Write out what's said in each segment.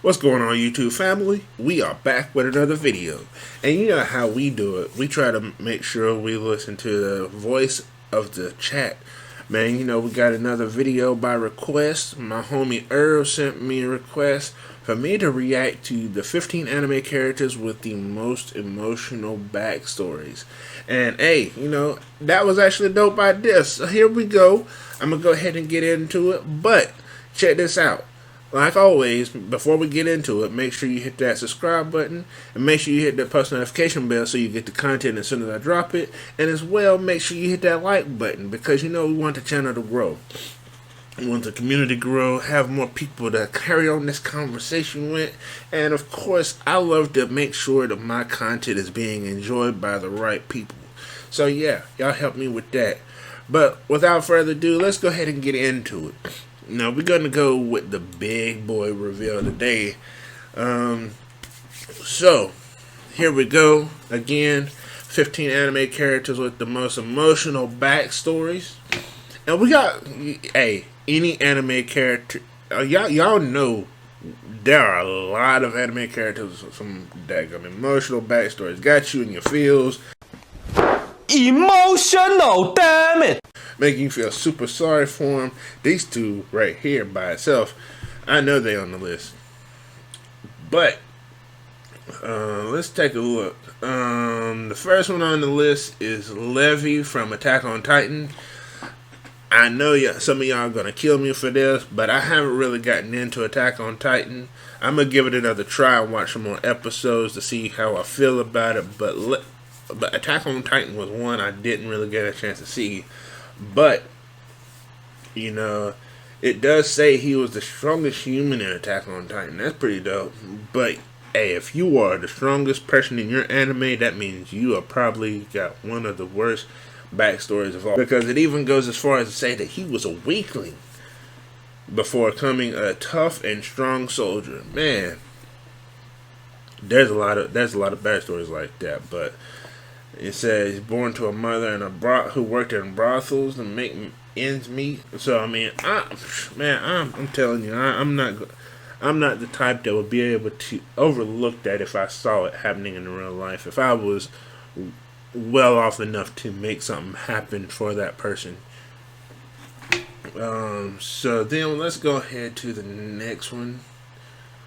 What's going on, YouTube family? We are back with another video. And you know how we do it. We try to make sure we listen to the voice of the chat. Man, you know, we got another video by request. My homie Irv sent me a request for me to react to the 15 anime characters with the most emotional backstories. And hey, you know, that was actually a dope idea. So here we go. I'm going to go ahead and get into it. But check this out. Like always, before we get into it, make sure you hit that subscribe button and make sure you hit that post notification bell so you get the content as soon as I drop it. And as well, make sure you hit that like button because you know we want the channel to grow. We want the community to grow, have more people to carry on this conversation with. And of course, I love to make sure that my content is being enjoyed by the right people. So yeah, y'all help me with that. But without further ado, let's go ahead and get into it. Now, we're going to go with the big boy reveal today. So, here we go. Again, 15 anime characters with the most emotional backstories. And we got, hey, any anime character. Y'all know there are a lot of anime characters with some daggum emotional backstories. Got you in your feels. Emotional, damn it! Making you feel super sorry for him. These two right here by itself, I know they on the list. But let's take a look. The first one on the list is Levy from Attack on Titan. I know some of y'all are gonna kill me for this, but I haven't really gotten into Attack on Titan. I'm gonna give it another try and watch some more episodes to see how I feel about it. But Attack on Titan was one I didn't really get a chance to see. But, you know, it does say he was the strongest human in Attack on Titan. That's pretty dope. But, hey, if you are the strongest person in your anime, that means you are probably got one of the worst backstories of all. Because it even goes as far as to say that he was a weakling before becoming a tough and strong soldier. Man, there's a lot of backstories like that, but it says he's born to a mother and who worked in brothels to make ends meet. So I mean, I'm telling you, I'm not the type that would be able to overlook that if I saw it happening in real life. If I was well off enough to make something happen for that person. So then let's go ahead to the next one,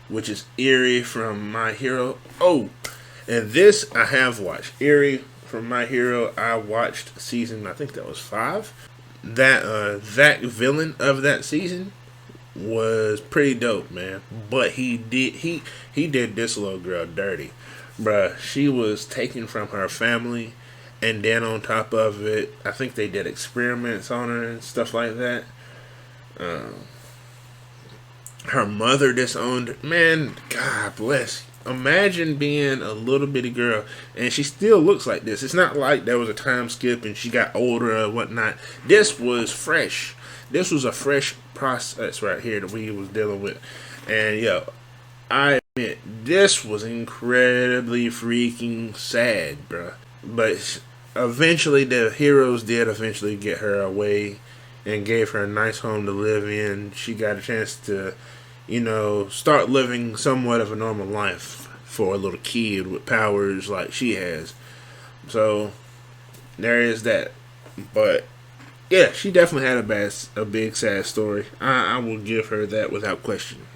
which is Eri from My Hero. Oh, and this I have watched. Eri from My Hero, I watched season, I think that was 5. That villain of that season was pretty dope, man. But he did this little girl dirty. Bruh, she was taken from her family, and then on top of it, I think they did experiments on her and stuff like that. Her mother disowned her. Man, God bless. Imagine being a little bitty girl, and she still looks like this. It's not like there was a time skip and she got older or whatnot. This was fresh. This was a fresh process right here that we was dealing with. And yo, I admit, this was incredibly freaking sad, bruh. But eventually the heroes did eventually get her away and gave her a nice home to live in. She got a chance to, you know, start living somewhat of a normal life for a little kid with powers like she has. So there is that. But yeah, she definitely had a big sad story. I will give her that without question.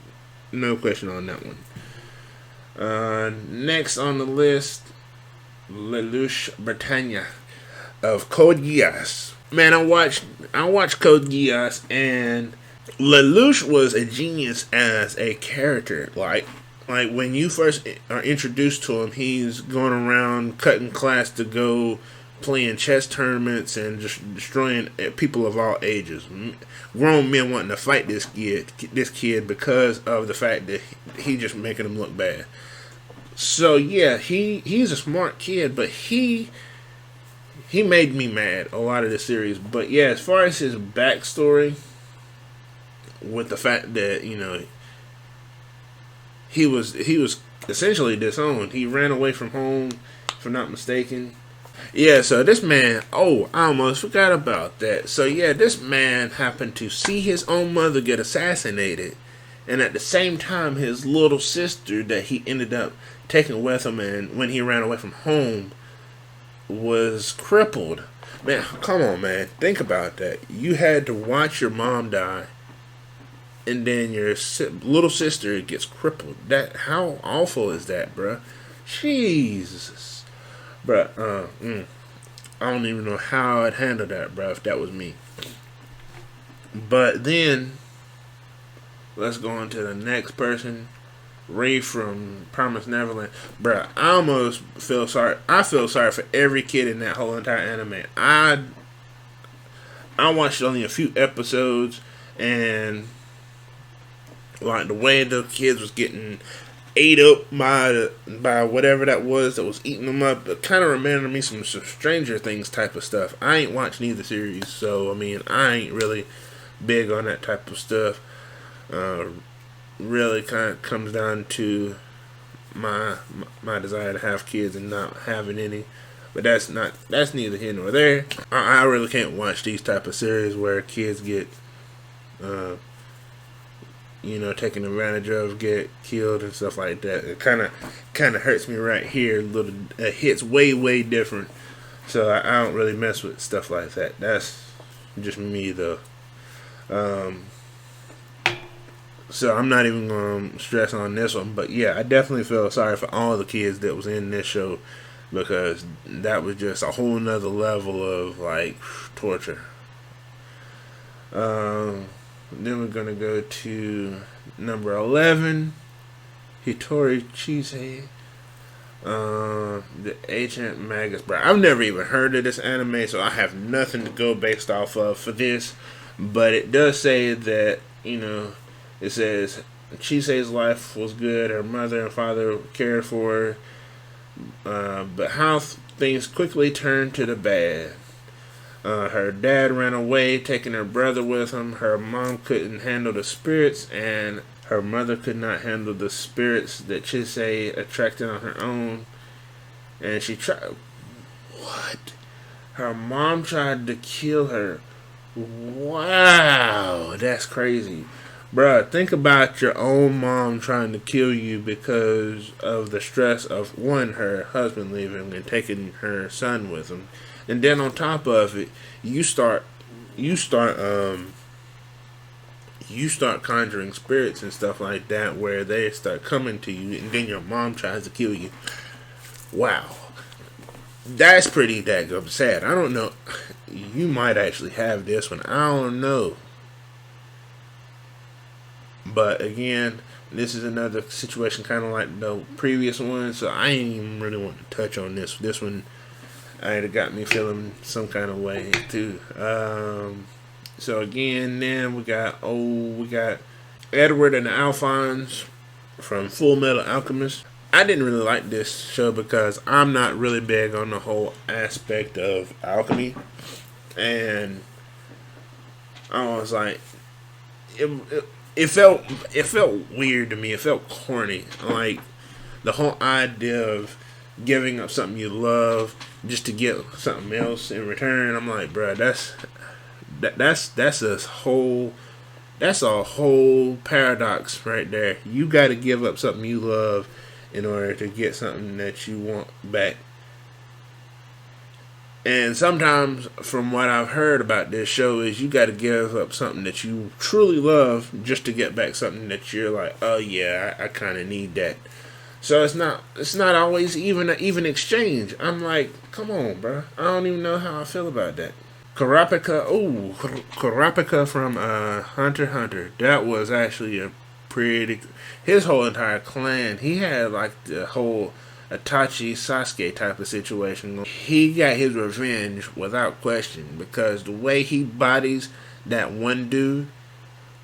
No question on that one. Next on the list, Lelouch Britannia of Code Geass. Man, I watched Code Geass, and Lelouch was a genius as a character. Like when you first are introduced to him, he's going around cutting class to go playing chess tournaments and just destroying people of all ages. Grown men wanting to fight this kid because of the fact that he just making them look bad. So yeah, he's a smart kid, but he made me mad a lot of the series. But yeah, as far as his backstory, with the fact that, you know, he was essentially disowned. He ran away from home, if I'm not mistaken. Yeah, so this man, oh, I almost forgot about that. So yeah, this man happened to see his own mother get assassinated, And at the same time, his little sister that he ended up taking with him, and when he ran away from home, was crippled. Man, come on, man. Think about that. You had to watch your mom die, and then your little sister gets crippled. That, how awful is that, bruh? Jesus, bruh. I don't even know how I'd handle that, bruh, if that was me. But then, let's go on to the next person. Ray from Promised Neverland. Bruh, I almost feel sorry. I feel sorry for every kid in that whole entire anime. I watched only a few episodes, and like the way the kids was getting ate up by whatever that was eating them up, it kind of reminded me some Stranger Things type of stuff. I ain't watched neither series, so I mean I ain't really big on that type of stuff. Really kind of comes down to my desire to have kids and not having any, but that's neither here nor there. I really can't watch these type of series where kids get taken advantage of, get killed and stuff like that. It kind of hurts me right here. It hits way different, so I don't really mess with stuff like that. That's just me though. So I'm not even going to stress on this one. But yeah, I definitely feel sorry for all the kids that was in this show, because that was just a whole nother level of like torture. Then we're going to go to number 11, Hitori Chise, the Ancient Magus. Bro, I've never even heard of this anime, so I have nothing to go based off of for this. But it does say that, it says Chise's life was good. Her mother and father cared for her, but how things quickly turned to the bad. Her dad ran away, taking her brother with him. Her mom couldn't handle the spirits, and her mother could not handle the spirits that Chise attracted on her own. And she tried. What? Her mom tried to kill her. Wow, that's crazy. Bruh, think about your own mom trying to kill you because of the stress of, one, her husband leaving and taking her son with him. And then on top of it, you start conjuring spirits and stuff like that where they start coming to you, and then your mom tries to kill you. Wow. That's pretty daggum sad. I don't know. You might actually have this one. I don't know. But again, this is another situation kind of like the previous one, so I ain't even really want to touch on this. This one, it got me feeling some kind of way too. So again, then we got Edward and Alphonse from Full Metal Alchemist. I didn't really like this show because I'm not really big on the whole aspect of alchemy, and I was like, it felt weird to me. It felt corny. Like the whole idea of giving up something you love just to get something else in return. I'm like, bruh, that's a whole paradox right there. You got to give up something you love in order to get something that you want back. And sometimes, from what I've heard about this show, is you got to give up something that you truly love just to get back something that you're like, oh yeah, I kind of need that. So it's not always even an even exchange. I'm like, come on, bro. I don't even know how I feel about that. Kurapika from Hunter x Hunter. That was actually a pretty. His whole entire clan. He had like the whole Itachi Sasuke type of situation. He got his revenge without question because the way he bodies that one dude,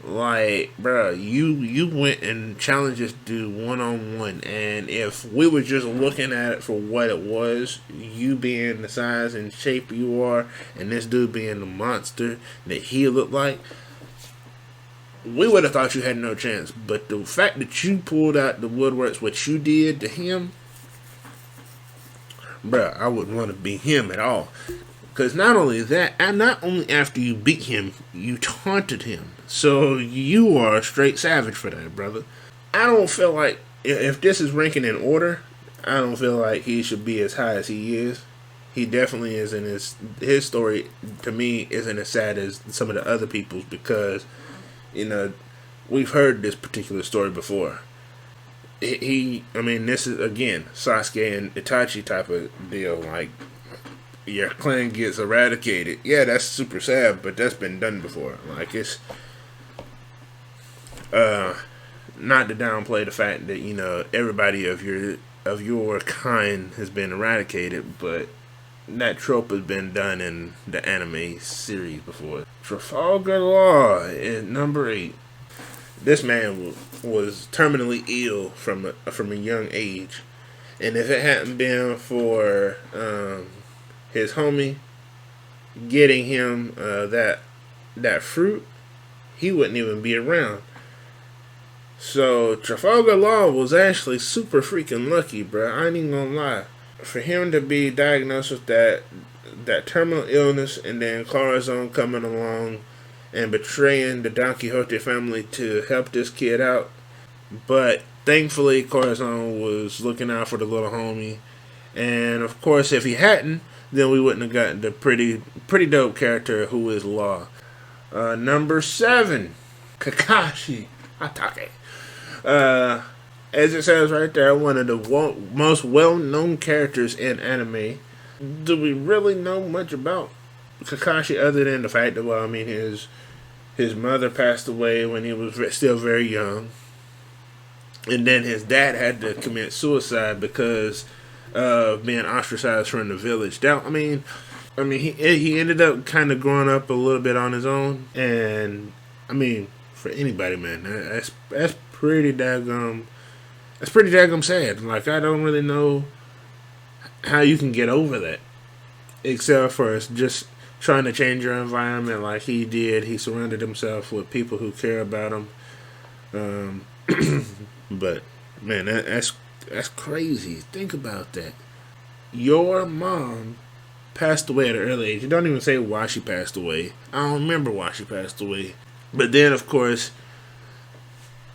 like, bro, you went and challenged this dude one-on-one, and if we were just looking at it for what it was, you being the size and shape you are, and this dude being the monster that he looked like, we would have thought you had no chance. But the fact that you pulled out the woodworks, what you did to him, bruh, I wouldn't want to be him at all. Because not only that, and not only after you beat him, you taunted him. So you are a straight savage for that, brother. I don't feel like, if this is ranking in order, I don't feel like he should be as high as he is. He definitely isn't. His story, to me, isn't as sad as some of the other people's, because, we've heard this particular story before. This is, again, Sasuke and Itachi type of deal. Like, your clan gets eradicated. Yeah, that's super sad, but that's been done before. Like, it's not to downplay the fact that everybody of your kind has been eradicated, but that trope has been done in the anime series before. Trafalgar Law is number 8. This man was terminally ill from a young age, and if it hadn't been for his homie getting him that fruit, he wouldn't even be around. So Trafalgar Law was actually super freaking lucky, bro. I ain't even gonna lie. For him to be diagnosed with that terminal illness, and then Corazon coming along and betraying the Don Quixote family to help this kid out. But thankfully, Corazon was looking out for the little homie. And of course, if he hadn't, then we wouldn't have gotten the pretty dope character who is Law. Number 7, Kakashi Hatake. As it says right there, one of the most well-known characters in anime. Do we really know much about Kakashi other than the fact that, his mother passed away when he was still very young, and then his dad had to commit suicide because of being ostracized from the village. He ended up kind of growing up a little bit on his own, and for anybody, man, that's pretty daggum. That's pretty daggum sad. Like, I don't really know how you can get over that, except for just trying to change your environment like he did. He surrounded himself with people who care about him. But man, that's crazy. Think about that. Your mom passed away at an early age. You don't even say why she passed away. I don't remember why she passed away. But then, of course,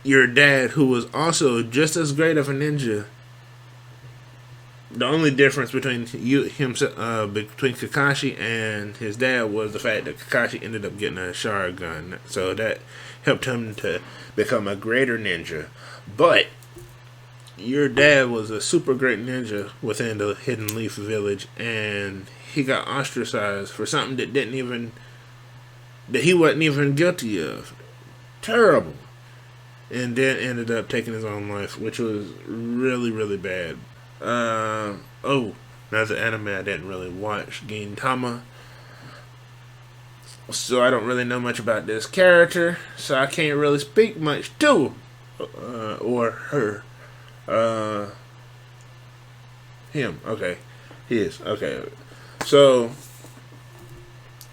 your dad, who was also just as great of a ninja. The only difference between between Kakashi and his dad was the fact that Kakashi ended up getting a Sharingan, so that helped him to become a greater ninja. But your dad was a super great ninja within the Hidden Leaf Village, and he got ostracized for something that he wasn't even guilty of. Terrible. And then ended up taking his own life, which was really, really bad. Another anime I didn't really watch, Gintama. So I don't really know much about this character, so I can't really speak much to or her. Him. Okay. His. Okay. So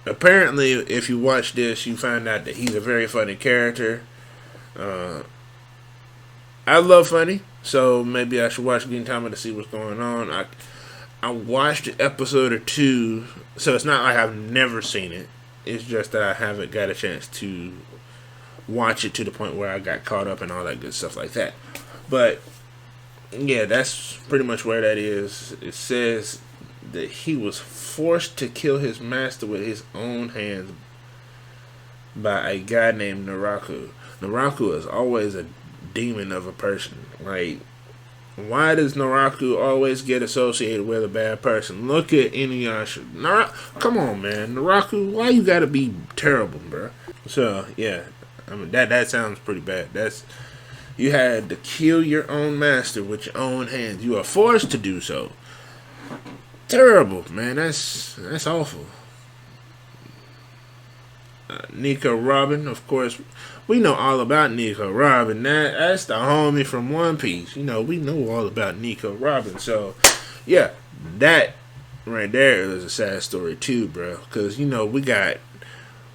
apparently, if you watch this, you find out that he's a very funny character. I love funny, so maybe I should watch Gintama to see what's going on. I watched an episode or 2, so it's not like I've never seen it. It's just that I haven't got a chance to watch it to the point where I got caught up and all that good stuff like that. But yeah, that's pretty much where that is. It says that he was forced to kill his master with his own hands by a guy named Naraku. Naraku is always a demon of a person. Like, why does Naraku always get associated with a bad person? Look at Inuyasha. Come on, man. Naraku, why you gotta be terrible, bro? So, yeah. That sounds pretty bad. You had to kill your own master with your own hands. You are forced to do so. Terrible, man. That's awful. Nika Robin, of course, we know all about Nika Robin. That's the homie from One Piece. We know all about Nika Robin. So, yeah, that right there is a sad story too, bro. Because, we got,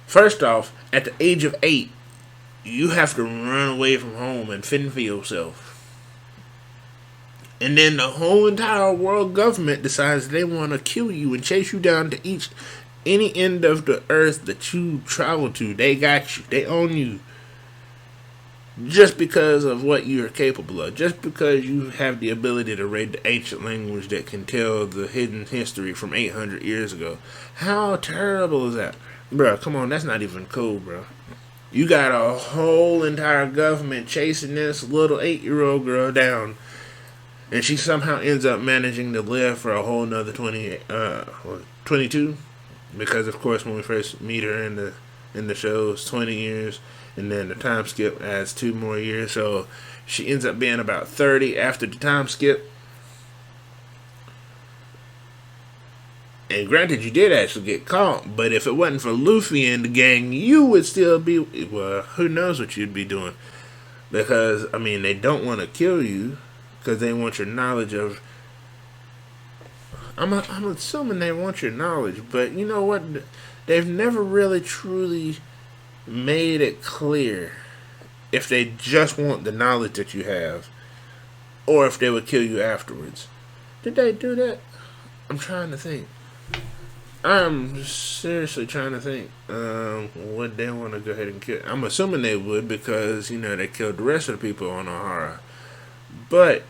first off, at the age of 8, you have to run away from home and fend for yourself. And then the whole entire world government decides they want to kill you and chase you down to any end of the earth that you travel to. They got you. They own you. Just because of what you're capable of. Just because you have the ability to read the ancient language that can tell the hidden history from 800 years ago. How terrible is that? Bruh, come on, that's not even cool, bro. You got a whole entire government chasing this little 8-year-old girl down, and she somehow ends up managing to live for a whole nother 22, because of course when we first meet her in the show it's 20 years, and then the time skip adds 2 more years, so she ends up being about 30 after the time skip. And granted, you did actually get caught, but if it wasn't for Luffy and the gang, you would still be, well, who knows what you'd be doing. Because, I mean, they don't want to kill you, because they want your knowledge of, I'm assuming they want your knowledge, but you know what, they've never really truly made it clear if they just want the knowledge that you have, or if they would kill you afterwards. Did they do that? I'm trying to think. I'm seriously trying to think. Would they want to go ahead and kill? I'm assuming they would, because, you know, they killed the rest of the people on Ohara. But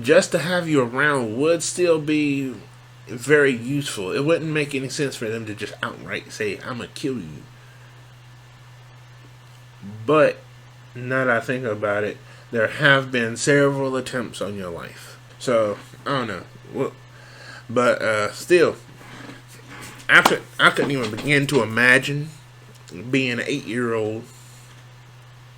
just to have you around would still be very useful. It wouldn't make any sense for them to just outright say, I'm going to kill you. But now that I think about it, there have been several attempts on your life. So, I don't know. Well, but still, I couldn't even begin to imagine being an 8-year-old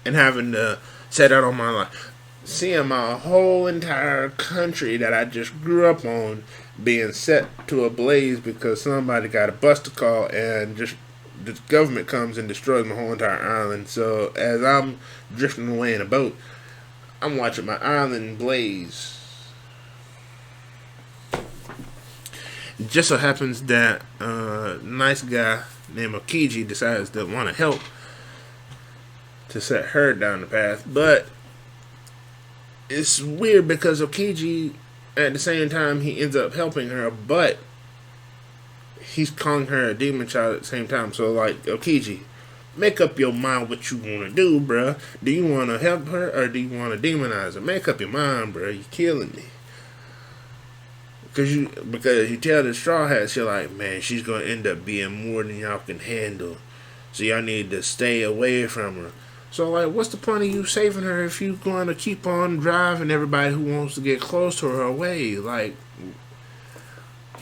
and having to set out on my life. Seeing my whole entire country that I just grew up on being set to ablaze because somebody got a buster call and just the government comes and destroys my whole entire island. So as I'm drifting away in a boat, I'm watching my island blaze. It just so happens that a nice guy named Okiji decides to want to help to set her down the path. But it's weird because Okiji, at the same time, he ends up helping her, but he's calling her a demon child at the same time. So, like, Okiji, make up your mind what you want to do, bruh. Do you want to help her or do you want to demonize her? Make up your mind, bruh. You're killing me. Because you tell the Straw Hats, you're like, man, she's going to end up being more than y'all can handle. So y'all need to stay away from her. So, like, what's the point of you saving her if you're going to keep on driving everybody who wants to get close to her away? Like,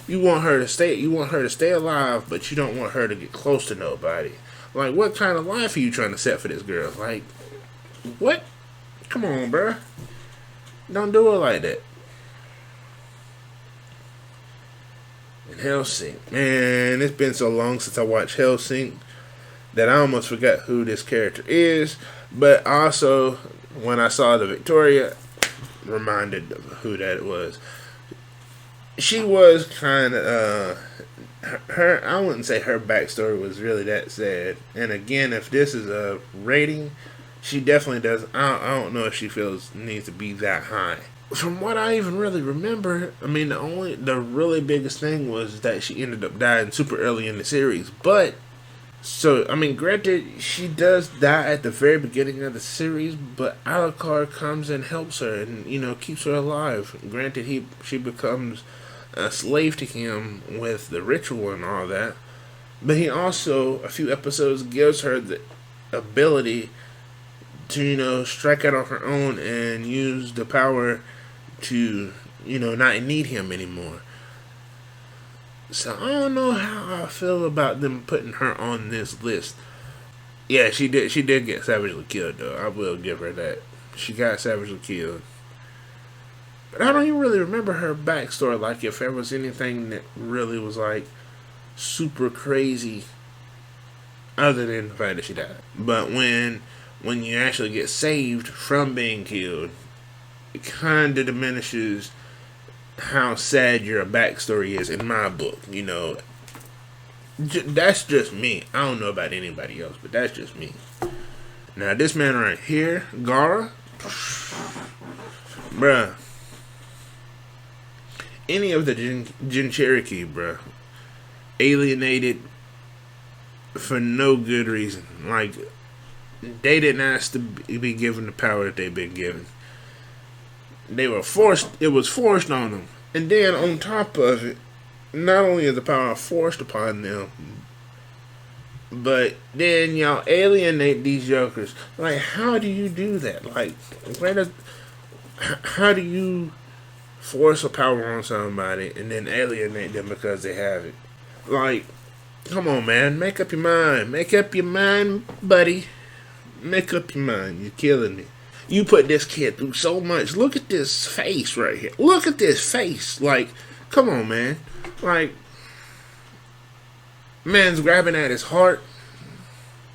you want her to stay alive, but you don't want her to get close to nobody. Like, what kind of life are you trying to set for this girl? Like, what? Come on, bruh. Don't do it like that. And Hellsing. Man, it's been so long since I watched Hellsing that I almost forgot who this character is. But also, when I saw the Victoria, reminded of who that was. She was kind of, her, I wouldn't say her backstory was really that sad. And again, if this is a rating, she definitely does. I don't know if she feels needs to be that high. From what I even really remember, I mean, the really biggest thing was that she ended up dying super early in the series. But, so, I mean, granted, she does die at the very beginning of the series, but Alucard comes and helps her and, you know, keeps her alive. Granted, she becomes a slave to him with the ritual and all that. But he also, a few episodes, gives her the ability to, you know, strike out on her own and use the power to, you know, not need him anymore. So I don't know how I feel about them putting her on this list. Yeah, she did get savagely killed, though. I will give her that. She got savagely killed. But I don't even really remember her backstory, like if there was anything that really was like super crazy other than the fact that she died. But when you actually get saved from being killed, it kind of diminishes how sad your backstory is in my book. You know, that's just me. I don't know about anybody else, but that's just me. Now, this man right here, Gara, Bruh. Any of the Jin Cherokee, bruh, alienated for no good reason. Like, they didn't ask to be given the power that they've been given. They were forced. It was forced on them. And then on top of it, not only is the power forced upon them, but then y'all alienate these jokers. Like, how do you do that? Like, how do you force a power on somebody and then alienate them because they have it? Like, come on, man. Make up your mind. Make up your mind, buddy. Make up your mind. You're killing me. You put this kid through so much. Look at this face right here. Look at this face. Like, come on, man. Like, man's grabbing at his heart.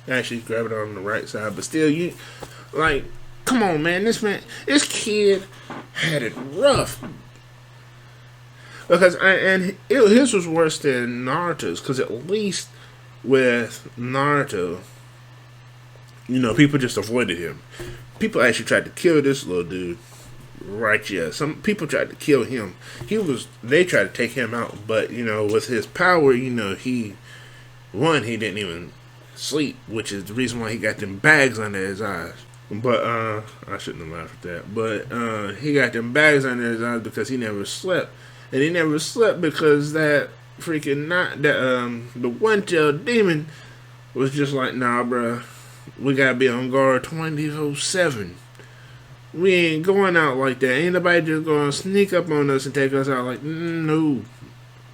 Actually, he's grabbing on the right side. But still, you, like, come on, man. This kid had it rough. Because, his was worse than Naruto's. Because at least with Naruto, you know, people just avoided him. People actually tried to kill this little dude. Right, yeah. Some people tried to kill him. They tried to take him out. But, you know, with his power, you know, he didn't even sleep. Which is the reason why he got them bags under his eyes. But, I shouldn't have laughed at that. But, he got them bags under his eyes because he never slept. And he never slept because that freaking the one-tailed demon was just like, nah, bruh. We gotta be on guard 24/7. We ain't going out like that. Ain't nobody just gonna sneak up on us and take us out like, no.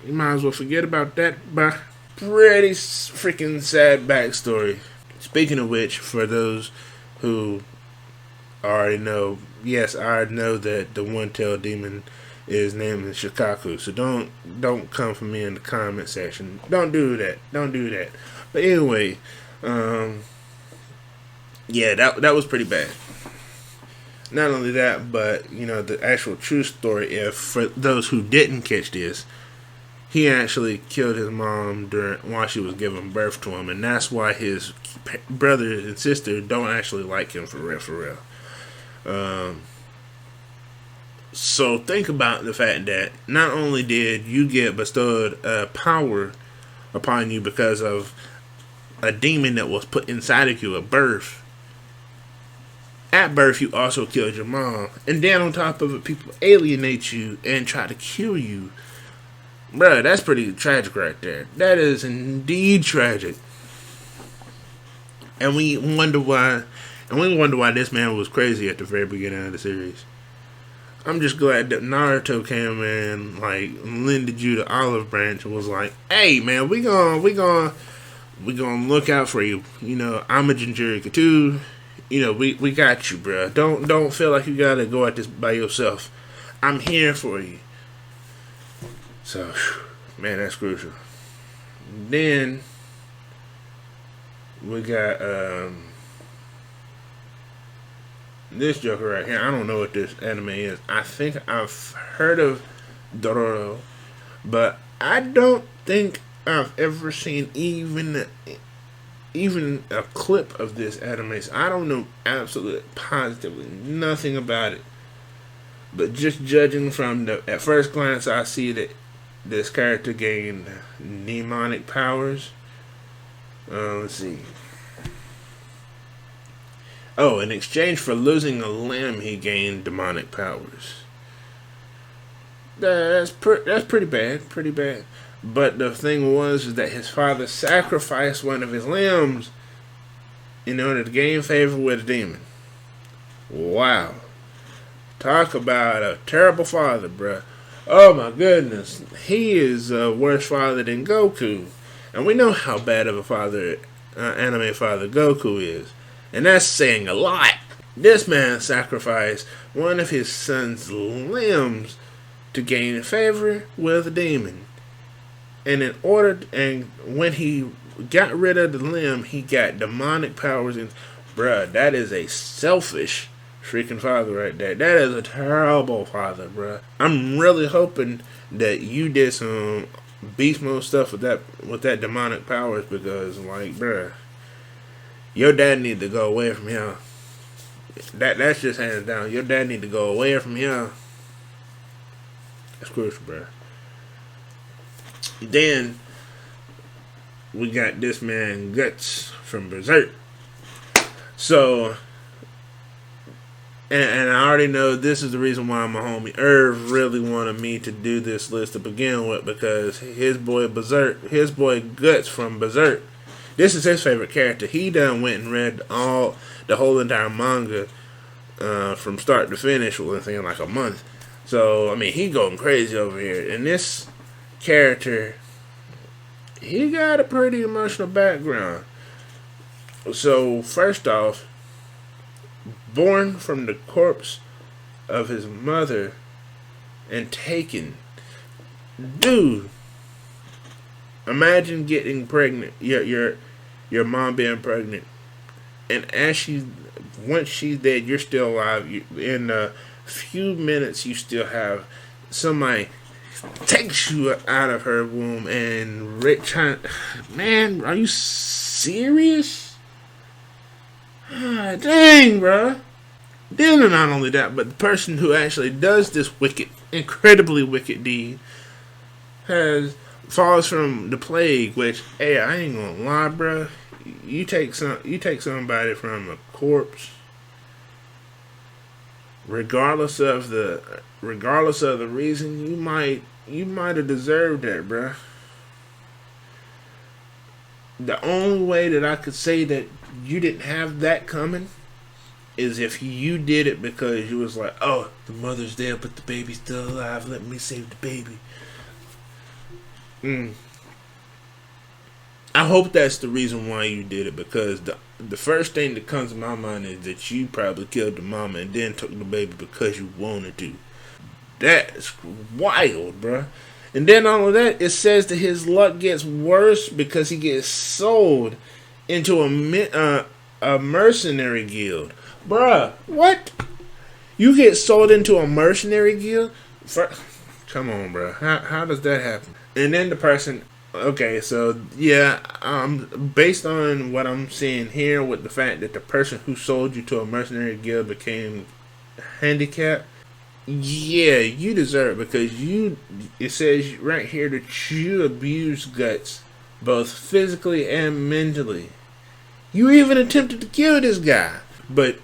You might as well forget about that, bruh. Pretty freaking sad backstory. Speaking of which, for those who already know, yes, I know that the one-tailed demon is named Shikaku. So don't come for me in the comment section. Don't do that. Don't do that. But anyway, yeah, that was pretty bad. Not only that, but, you know, the actual true story, if for those who didn't catch this, he actually killed his mom while she was giving birth to him, and that's why his brother and sister don't actually like him for real. So think about the fact that not only did you get bestowed power upon you because of a demon that was put inside of you at birth, you also killed your mom. And then on top of it, people alienate you and try to kill you. Bruh, that's pretty tragic right there. That is indeed tragic. And we wonder why this man was crazy at the very beginning of the series. I'm just glad that Naruto came in, like, lended you the olive branch and was like, hey man, we gonna look out for you. You know, I'm a Jinchuriki too. You know, we got you, bro. Don't feel like you gotta go at this by yourself. I'm here for you. So, man, that's crucial. Then we got this Joker right here. I don't know what this anime is. I think I've heard of Dororo, but I don't think I've ever seen even a clip of this anime. So I don't know absolutely positively nothing about it. But just judging from at first glance, I see that this character gained mnemonic powers. Let's see. Oh, in exchange for losing a limb, he gained demonic powers. That's pretty bad. But the thing was that his father sacrificed one of his limbs in order to gain favor with a demon. Wow. Talk about a terrible father, bruh. Oh my goodness. He is a worse father than Goku. And we know how bad of a father, anime father Goku is. And that's saying a lot. This man sacrificed one of his son's limbs to gain favor with a demon. And when he got rid of the limb, he got demonic powers. And bruh, that is a selfish freaking father right there. That is a terrible father, bruh. I'm really hoping that you did some beast mode stuff with that demonic powers, because, like, bruh, your dad need to go away from him. That's just hands down. Your dad need to go away from here. That's crucial, bro. Then we got this man Guts from Berserk. So, and I already know this is the reason why my homie Irv really wanted me to do this list to begin with, because his boy Guts from Berserk, this is his favorite character. He done went and read the whole entire manga from start to finish within like a month. So I mean, he going crazy over here. And this character, he got a pretty emotional background. So first off, born from the corpse of his mother and taken. Dude, imagine getting pregnant. Your mom being pregnant, and once she's dead, you're still alive. In a few minutes, you still have somebody takes you out of her womb and man, are you serious? Ah, dang, bro. Then not only that, but the person who actually does this incredibly wicked deed falls from the plague. Which, hey, I ain't gonna lie, bro. You take somebody from a corpse, regardless of the reason, you might have deserved that, bro. The only way that I could say that you didn't have that coming is if you did it because you was like, oh, the mother's dead, but the baby's still alive. Let me save the baby. I hope that's the reason why you did it, because the first thing that comes to my mind is that you probably killed the mama and then took the baby because you wanted to. That's wild, bruh. And then all of that, it says that his luck gets worse because he gets sold into a mercenary guild. Bruh, what? You get sold into a mercenary guild? Come on, bruh. How does that happen? And then the person... Okay, so, yeah, based on what I'm seeing here with the fact that the person who sold you to a mercenary guild became handicapped, yeah, you deserve it, because it says right here that you abused Guts, both physically and mentally. You even attempted to kill this guy, but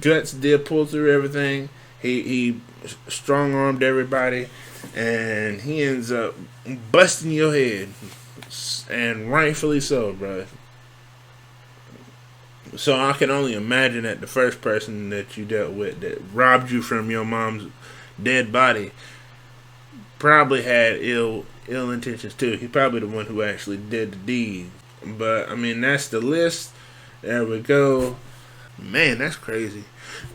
Guts did pull through everything. He strong-armed everybody, and he ends up busting your head, and rightfully so, bro. So I can only imagine that the first person that you dealt with that robbed you from your mom's dead body probably had ill intentions too. He probably the one who actually did the deed. But I mean, that's the list. There we go. Man, that's crazy.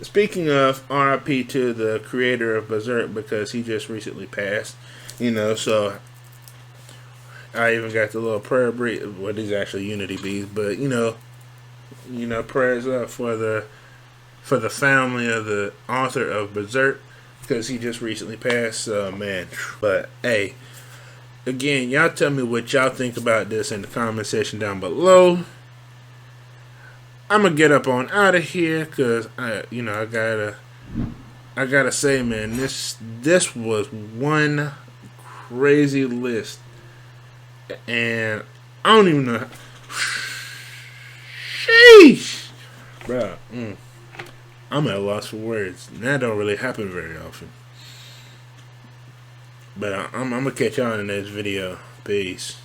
Speaking of RIP to the creator of Berserk, because he just recently passed. So I even got the little prayer break. Well, these are actually Unity bees, but prayers up for the family of the author of Berserk, because he just recently passed. Man, but hey, again, y'all tell me what y'all think about this in the comment section down below. I'm gonna get up on out of here, cause I gotta say, man, this was one crazy list, and I don't even know. Sheesh, bro. I'm at a loss for words. And that don't really happen very often. But I'm gonna catch y'all in the next video. Peace.